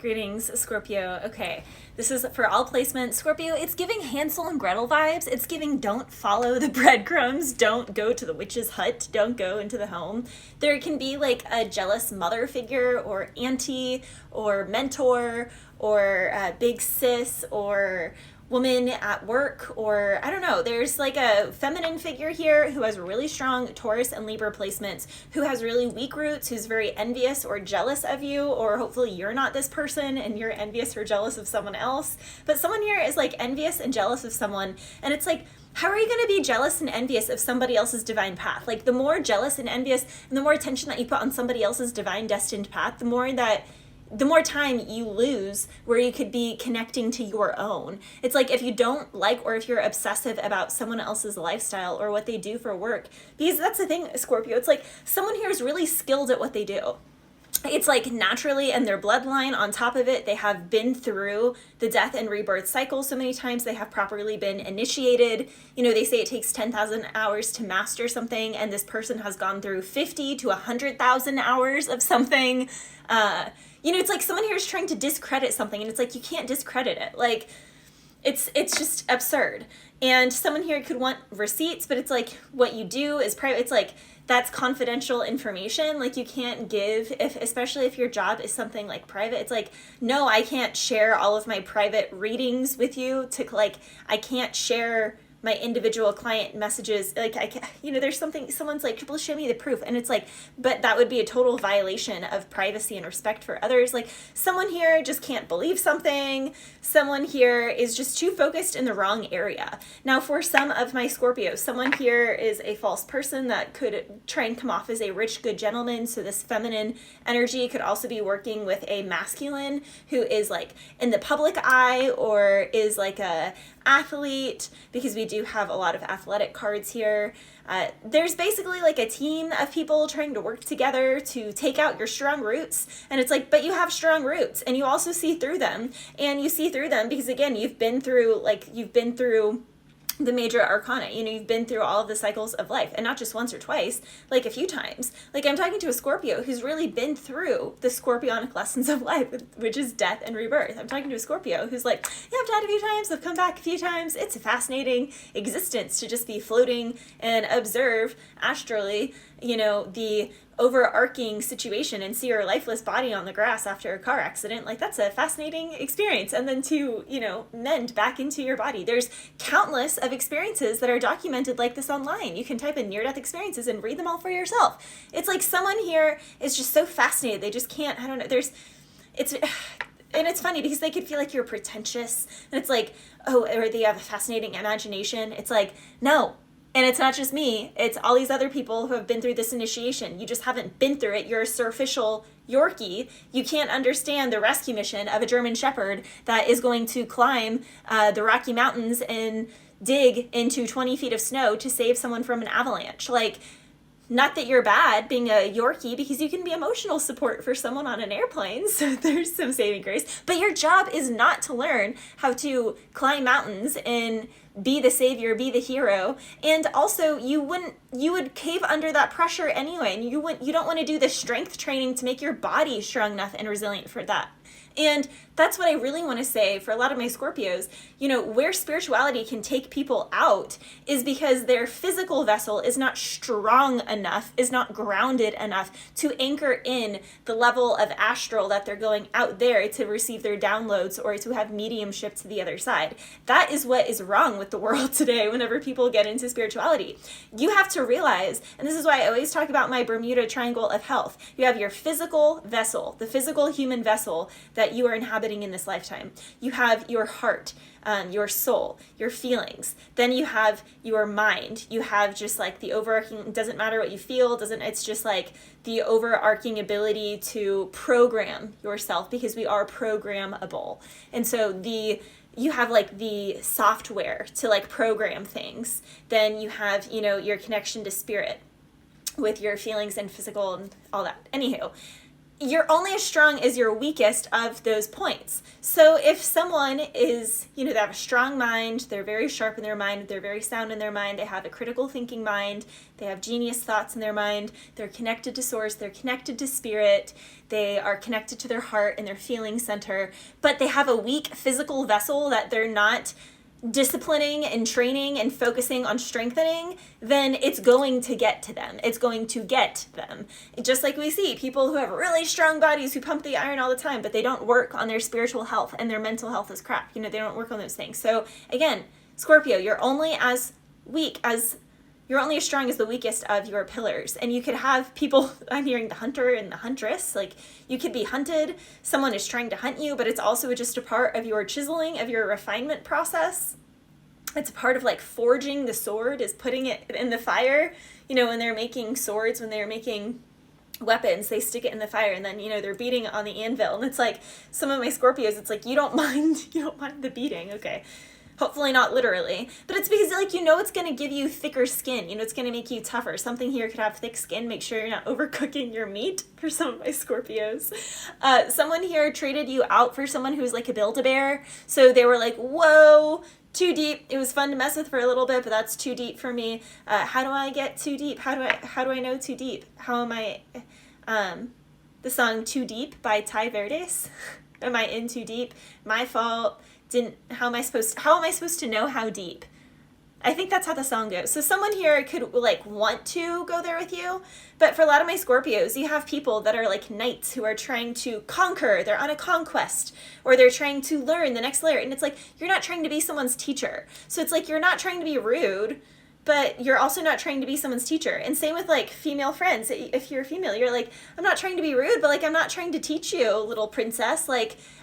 Greetings, Scorpio. Okay, this is for all placements. Scorpio, it's giving Hansel and Gretel vibes. It's giving don't follow the breadcrumbs, don't go to the witch's hut, don't go into the home. There can be like a jealous mother figure or auntie or mentor or big sis or woman at work, or I don't know, there's like a feminine figure here who has really strong Taurus and Libra placements, who has really weak roots, who's very envious or jealous of you, or hopefully you're not this person and you're envious or jealous of someone else. But someone here is like envious and jealous of someone, and it's like, how are you going to be jealous and envious of somebody else's divine path? Like, the more jealous and envious and the more attention that you put on somebody else's divine destined path, the more time you lose where you could be connecting to your own. It's like, if you don't like, or if you're obsessive about someone else's lifestyle or what they do for work, because that's the thing, Scorpio, it's like someone here is really skilled at what they do. It's like naturally, and their bloodline on top of it, they have been through the death and rebirth cycle so many times. They have properly been initiated. You know, they say it takes 10,000 hours to master something, and this person has gone through 50 to 100,000 hours of something. You know, it's like someone here is trying to discredit something, and it's like, you can't discredit it. Like, it's just absurd. And someone here could want receipts, but it's like, what you do is private. It's like, that's confidential information. Like, you can't give, especially if your job is something like private. It's like, no, I can't share all of my private readings with you. I can't share my individual client messages. Like, I can't, you know, there's something, someone's like, well, show me the proof. And it's like, but that would be a total violation of privacy and respect for others. Like, someone here just can't believe something. Someone here is just too focused in the wrong area. Now, for some of my Scorpios, someone here is a false person that could try and come off as a rich, good gentleman. So this feminine energy could also be working with a masculine who is like in the public eye, or is like a athlete, because we do have a lot of athletic cards here. There's basically like a team of people trying to work together to take out your strong roots. And it's like, but you have strong roots, and you also see through them. And you see through them because, again, you've been through the major arcana. You know, you've been through all of the cycles of life, and not just once or twice, like a few times. Like, I'm talking to a Scorpio who's really been through the scorpionic lessons of life, which is death and rebirth. I'm talking to a Scorpio who's like, yeah, I've died a few times, I've come back a few times. It's a fascinating existence to just be floating and observe astrally, you know, the overarching situation and see your lifeless body on the grass after a car accident. Like, that's a fascinating experience. And then to, you know, mend back into your body. There's countless of experiences that are documented like this online. You can type in near-death experiences and read them all for yourself. It's like someone here is just so fascinated. They just can't, I don't know, and it's funny because they could feel like you're pretentious. And it's like, oh, or they have a fascinating imagination. It's like, no. And it's not just me, it's all these other people who have been through this initiation. You just haven't been through it. You're a superficial Yorkie. You can't understand the rescue mission of a German Shepherd that is going to climb the Rocky Mountains and dig into 20 feet of snow to save someone from an avalanche. Like, not that you're bad being a Yorkie, because you can be emotional support for someone on an airplane, so there's some saving grace. But your job is not to learn how to climb mountains and be the savior, be the hero. And also, you would cave under that pressure anyway, and you don't want to do the strength training to make your body strong enough and resilient for that. And that's what I really want to say for a lot of my Scorpios. You know, where spirituality can take people out is because their physical vessel is not strong enough, is not grounded enough to anchor in the level of astral that they're going out there to receive their downloads or to have mediumship to the other side. That is what is wrong with the world today whenever people get into spirituality. You have to realize, and this is why I always talk about my Bermuda Triangle of health. You have your physical vessel, the physical human vessel that you are inhabiting in this lifetime. You have your heart, your soul, your feelings. Then you have your mind. You have just like the overarching, it doesn't matter what you feel, it's just like the overarching ability to program yourself, because we are programmable. And so you have like the software to like program things. Then you have, you know, your connection to spirit with your feelings and physical and all that. Anywho, you're only as strong as your weakest of those points. So if someone is, they have a strong mind, they're very sharp in their mind, they're very sound in their mind, they have a critical thinking mind, they have genius thoughts in their mind, they're connected to source, they're connected to spirit, they are connected to their heart and their feeling center, but they have a weak physical vessel that they're not disciplining and training and focusing on strengthening, then it's going to get to them. It's going to get them. Just like we see people who have really strong bodies who pump the iron all the time, but they don't work on their spiritual health and their mental health is crap. They don't work on those things. So again, Scorpio, you're only as strong as the weakest of your pillars. And you could have people, I'm hearing the hunter and the huntress, like you could be hunted, someone is trying to hunt you, but it's also just a part of your chiseling, of your refinement process. It's a part of like forging the sword, is putting it in the fire. When they're making swords, when they're making weapons, they stick it in the fire and then, they're beating it on the anvil. And it's like some of my Scorpios, it's like, you don't mind the beating. Okay. Hopefully not literally, but it's because it's going to give you thicker skin. It's going to make you tougher. Something here could have thick skin. Make sure you're not overcooking your meat for some of my Scorpios. Someone here traded you out for someone who's like a Build-A-Bear. So they were like, whoa, too deep. It was fun to mess with for a little bit, but that's too deep for me. How do I get too deep? How do I know too deep? How am I, the song Too Deep by Ty Verdes. Am I in too deep? My fault. How am I supposed to know how deep? I think that's how the song goes. So someone here could want to go there with you, but for a lot of my Scorpios, you have people that are like knights who are trying to conquer, they're on a conquest, or they're trying to learn the next layer. And it's like, you're not trying to be someone's teacher. So it's like, you're not trying to be rude, but you're also not trying to be someone's teacher. And same with female friends. If you're a female, you're like, I'm not trying to be rude, but I'm not trying to teach you, little princess.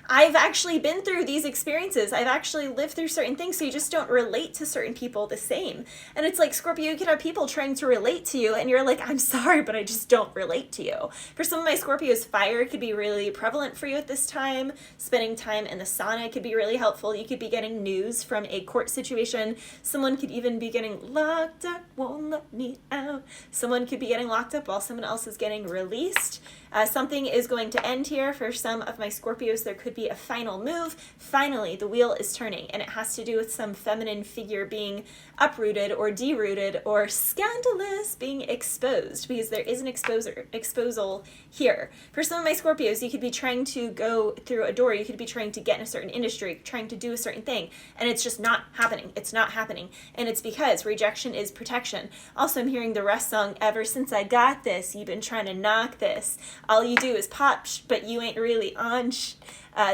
I've actually been through these experiences. I've actually lived through certain things, so you just don't relate to certain people the same. And it's like, Scorpio, you could have people trying to relate to you, and you're like, I'm sorry, but I just don't relate to you. For some of my Scorpios, fire could be really prevalent for you at this time. Spending time in the sauna could be really helpful. You could be getting news from a court situation. Someone could even be getting locked up, won't let me out. Someone could be getting locked up while someone else is getting released. Something is going to end here. For some of my Scorpios, there could be a final move. Finally, the wheel is turning, and it has to do with some feminine figure being uprooted or derooted or scandalous being exposed, because there is an exposal here. For some of my Scorpios, you could be trying to go through a door. You could be trying to get in a certain industry, trying to do a certain thing, and it's just not happening. It's not happening, and it's because rejection is protection. Also, I'm hearing the Rest song, ever since I got this, you've been trying to knock this. All you do is pop, but you ain't really on.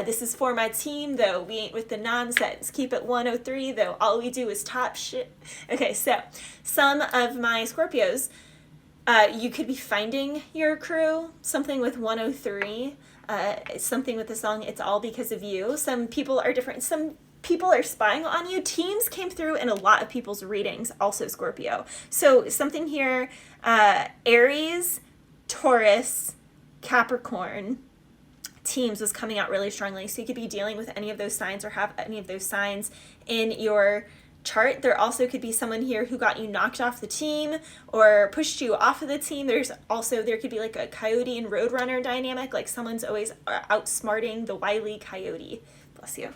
This is for my team, though. We ain't with the nonsense. Keep it 103, though. All we do is top shit. Okay, so some of my Scorpios, you could be finding your crew. Something with 103. Something with the song It's All Because of You. Some people are different. Some people are spying on you. Teams came through in a lot of people's readings, also Scorpio. So something here, Aries, Taurus, Capricorn, teams was coming out really strongly. So you could be dealing with any of those signs or have any of those signs in your chart. There also could be someone here who got you knocked off the team or pushed you off of the team. There could be a coyote and roadrunner dynamic, like someone's always outsmarting the wily coyote. Bless you.